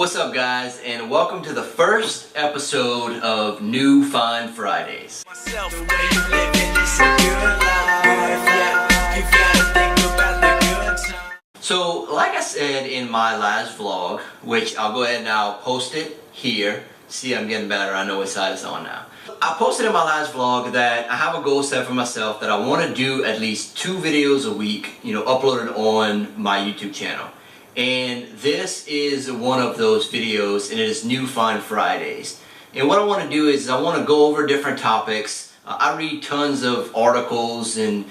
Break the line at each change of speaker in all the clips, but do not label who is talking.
What's up, guys, and welcome to the first episode of New Fine Fridays. So, like I said in my last vlog, which I'll go ahead and I'll post it here. See, I'm getting better. I know what side it's on now. I posted in my last vlog that I have a goal set for myself that I want to do at least 2 videos a week, uploaded on my YouTube channel. And this is one of those videos, and it is New Fine Fridays. And what I want to do is I want to go over different topics. I read tons of articles and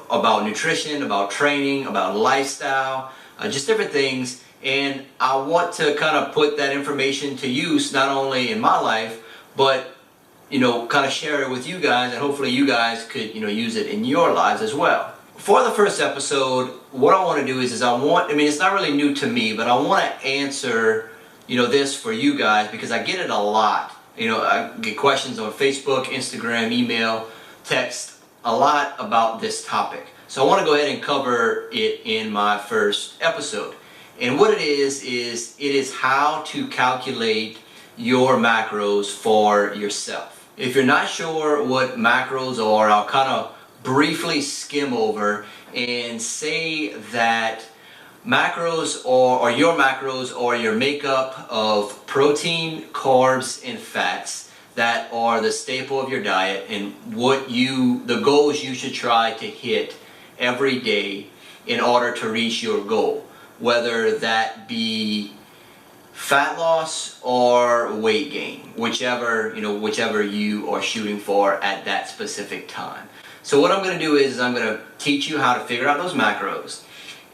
about nutrition, about training, about lifestyle, just different things. And I want to kind of put that information to use not only in my life, but kind of share it with you guys, and hopefully you guys could use it in your lives as well. For the first episode, what I want to do is it's not really new to me, but I want to answer, this for you guys because I get it a lot. I get questions on Facebook, Instagram, email, text, a lot about this topic. So I want to go ahead and cover it in my first episode. And what it is how to calculate your macros for yourself. If you're not sure what macros are, I'll kind of briefly skim over and say that macros or your macros are your makeup of protein, carbs, and fats that are the staple of your diet and the goals you should try to hit every day in order to reach your goal, whether that be fat loss or weight gain, whichever you are shooting for at that specific time. So what I'm going to do is I'm going to teach you how to figure out those macros.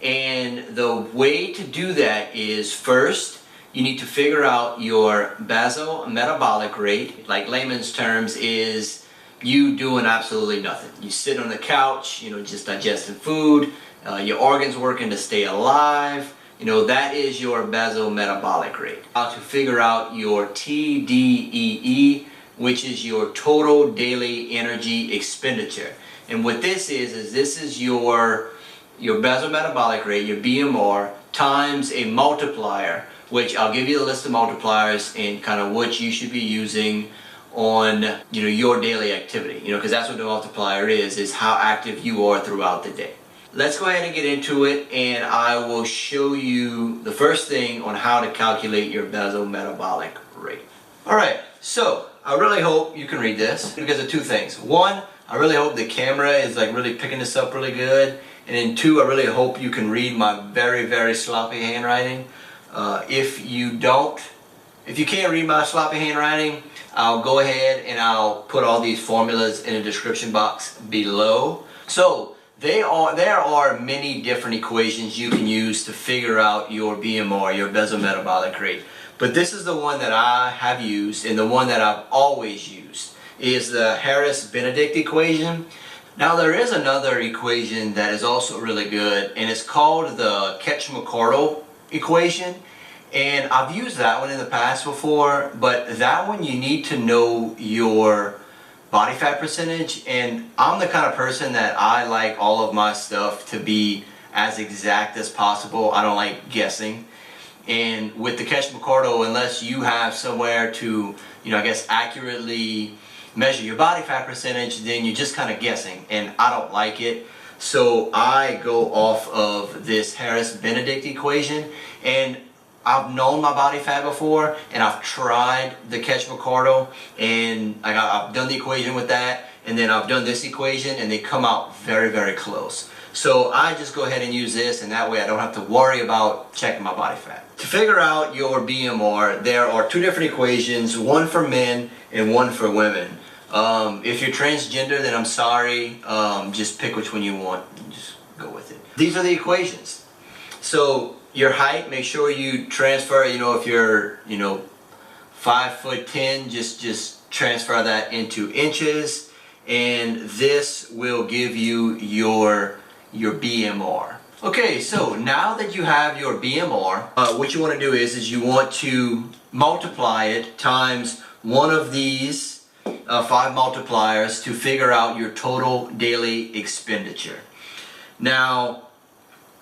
And the way to do that is, first, you need to figure out your basal metabolic rate. Like layman's terms is you doing absolutely nothing. You sit on the couch, just digesting food, your organs working to stay alive. That is your basal metabolic rate. How to figure out your TDEE, which is your total daily energy expenditure. And what this is your basal metabolic rate, your BMR, times a multiplier, which I'll give you a list of multipliers and kind of what you should be using on your daily activity. Because that's what the multiplier is how active you are throughout the day. Let's go ahead and get into it, and I will show you the first thing on how to calculate your basal metabolic rate. Alright, so I really hope you can read this because of 2 things. 1, I really hope the camera is really picking this up really good. And then 2, I really hope you can read my very, very sloppy handwriting. If you can't read my sloppy handwriting, I'll go ahead and I'll put all these formulas in the description box below. So there are many different equations you can use to figure out your BMR, your basal metabolic rate. But this is the one that I have used, and the one that I've always used is the Harris-Benedict equation. Now there is another equation that is also really good, and it's called the Ketch-McCardle equation. And I've used that one in the past before, but that one you need to know your body fat percentage, and I'm the kind of person that I like all of my stuff to be as exact as possible. I don't like guessing. And with the Ketch-McCardle, unless you have somewhere to, accurately measure your body fat percentage, then you're just kind of guessing, and I don't like it. So I go off of this Harris-Benedict equation, and I've known my body fat before, and I've tried the Ketch-McCardle, and I've done the equation with that, and then I've done this equation, and they come out very, very close. So I just go ahead and use this, and that way I don't have to worry about checking my body fat. To figure out your BMR, there are 2 different equations, one for men and one for women. If you're transgender, then I'm sorry, just pick which one you want and just go with it. These are the equations. So your height, make sure you transfer, if you're 5'10", just transfer that into inches, and this will give you your BMR. Okay, so now that you have your BMR, what you want to do is you want to multiply it times one of these 5 multipliers to figure out your total daily expenditure. Now,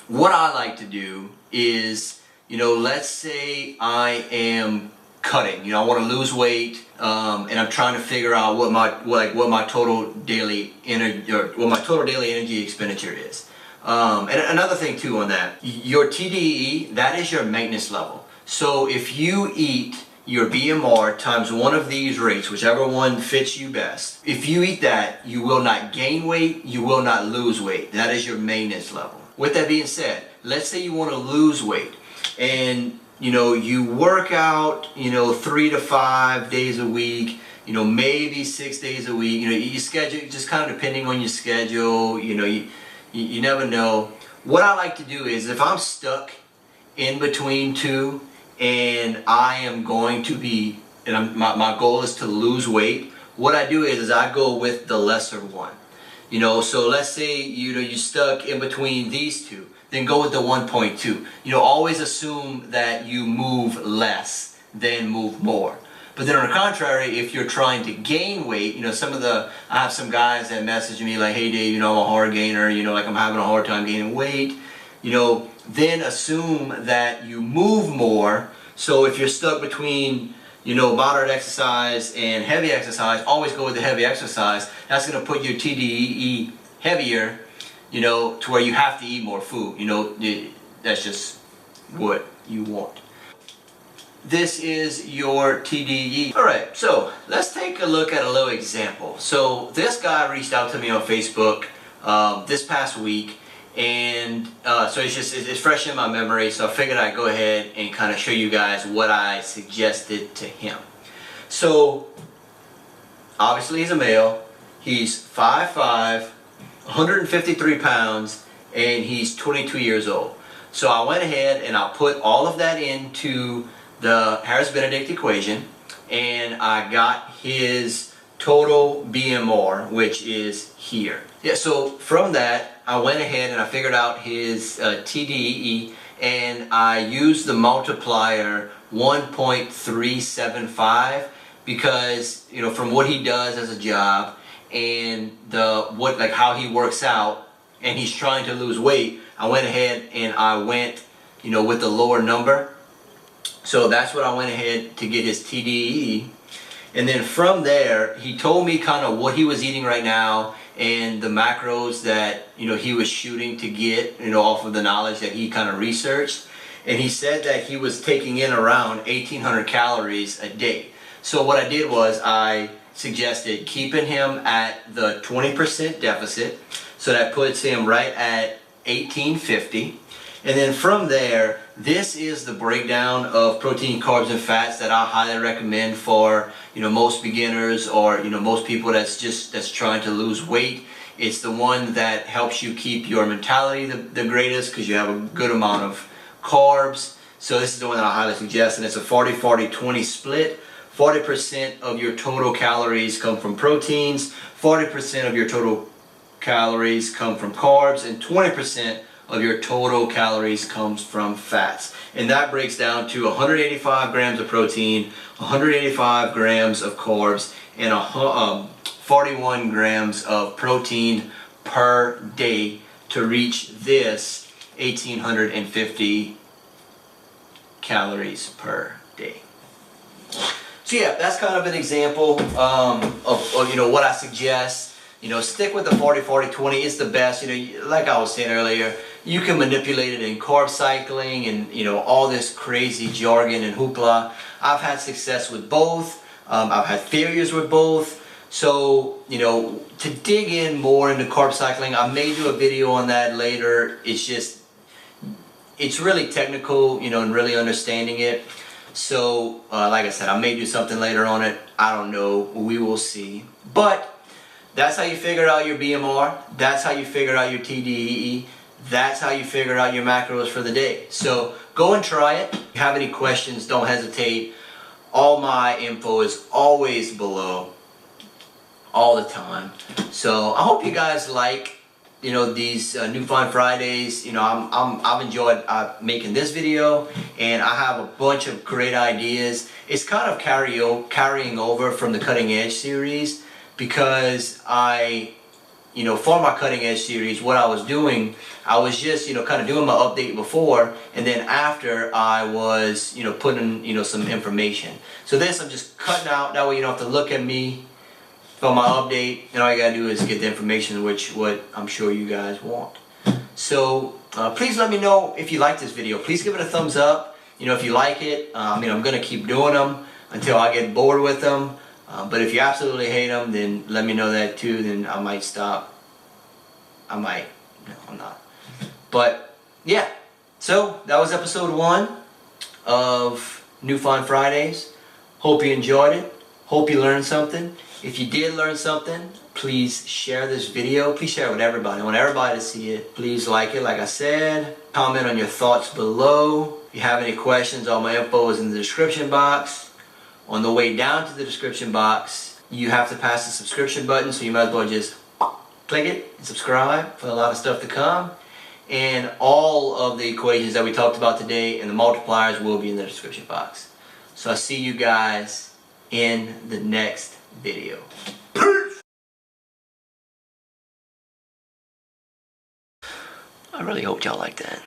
what I like to do is let's say I am cutting, I want to lose weight, and I'm trying to figure out what my total daily energy expenditure is. And another thing too on that, your TDEE, that is your maintenance level. So if you eat your BMR times one of these rates, whichever one fits you best, if you eat that, you will not gain weight, you will not lose weight. That is your maintenance level. With that being said, let's say you want to lose weight, and you work out 3 to 5 days a week, maybe 6 days a week. You schedule, just kind of depending on your schedule. You never know. What I like to do is, if I'm stuck in between two and I am going to be, and my goal is to lose weight, what I do is I go with the lesser one. So let's say you're stuck in between these two, then go with the 1.2. Always assume that you move less than move more. But then on the contrary, if you're trying to gain weight, I have some guys that message me like, hey Dave, I'm a hard gainer, like I'm having a hard time gaining weight, then assume that you move more. So if you're stuck between, moderate exercise and heavy exercise, always go with the heavy exercise. That's going to put your TDEE heavier, to where you have to eat more food. That's just what you want. This is your TDEE. Alright, so let's take a look at a little example. So this guy reached out to me on Facebook this past week, and so it's fresh in my memory, so I figured I'd go ahead and kind of show you guys what I suggested to him. So obviously he's a male, he's 5'5", 153 pounds, and he's 22 years old. So I went ahead and I put all of that into the Harris-Benedict equation, and I got his total BMR, which is here. Yeah, so from that I went ahead and I figured out his TDEE, and I used the multiplier 1.375 because from what he does as a job and how he works out, and he's trying to lose weight, I went ahead and I went with the lower number. So that's what I went ahead to get his TDEE. And then from there, he told me kind of what he was eating right now and the macros that he was shooting to get off of the knowledge that he kind of researched. And he said that he was taking in around 1,800 calories a day. So what I did was I suggested keeping him at the 20% deficit, so that puts him right at 1,850. And then from there, this is the breakdown of protein, carbs, and fats that I highly recommend for most beginners, or most people that's trying to lose weight. It's the one that helps you keep your mentality the greatest, because you have a good amount of carbs. So this is the one that I highly suggest, and it's a 40-40-20 split. 40% of your total calories come from proteins, 40% of your total calories come from carbs, and 20% of your total calories comes from fats. And that breaks down to 185 grams of protein, 185 grams of carbs, and 41 grams of protein per day to reach this 1,850 calories per day. So yeah, that's kind of an example of what I suggest. Stick with the 40-40-20. It's the best. Like I was saying earlier, you can manipulate it in carb cycling and all this crazy jargon and hoopla. I've had success with both. I've had failures with both. So to dig in more into carb cycling, I may do a video on that later. It's really technical, and really understanding it. So like I said, I may do something later on it. I don't know. We will see. But that's how you figure out your BMR. That's how you figure out your TDEE. That's how you figure out your macros for the day. So go and try it. If you have any questions, don't hesitate. All my info is always below, all the time. So I hope you guys like these New Fun Fridays. I've enjoyed making this video, and I have a bunch of great ideas. It's kind of carrying over from the Cutting Edge series, because I for my cutting edge series, what I was doing, I was just, kind of doing my update before, and then after I was, putting, some information. So this I'm just cutting out, that way you don't have to look at me for my update, and all you gotta do is get the information, what I'm sure you guys want. So please let me know if you like this video. Please give it a thumbs up, if you like it. I'm gonna keep doing them until I get bored with them. But if you absolutely hate them, then let me know that too. Then I might stop. No, I'm not. But yeah, so that was episode 1 of New Find Fridays. Hope you enjoyed it. Hope you learned something. If you did learn something, please share this video. Please share it with everybody. I want everybody to see it. Please like it, like I said. Comment on your thoughts below. If you have any questions, all my info is in the description box. On the way down to the description box, you have to pass the subscription button, so you might as well just click it and subscribe for a lot of stuff to come. And all of the equations that we talked about today and the multipliers will be in the description box. So I'll see you guys in the next video. Peace! I really hope y'all like that.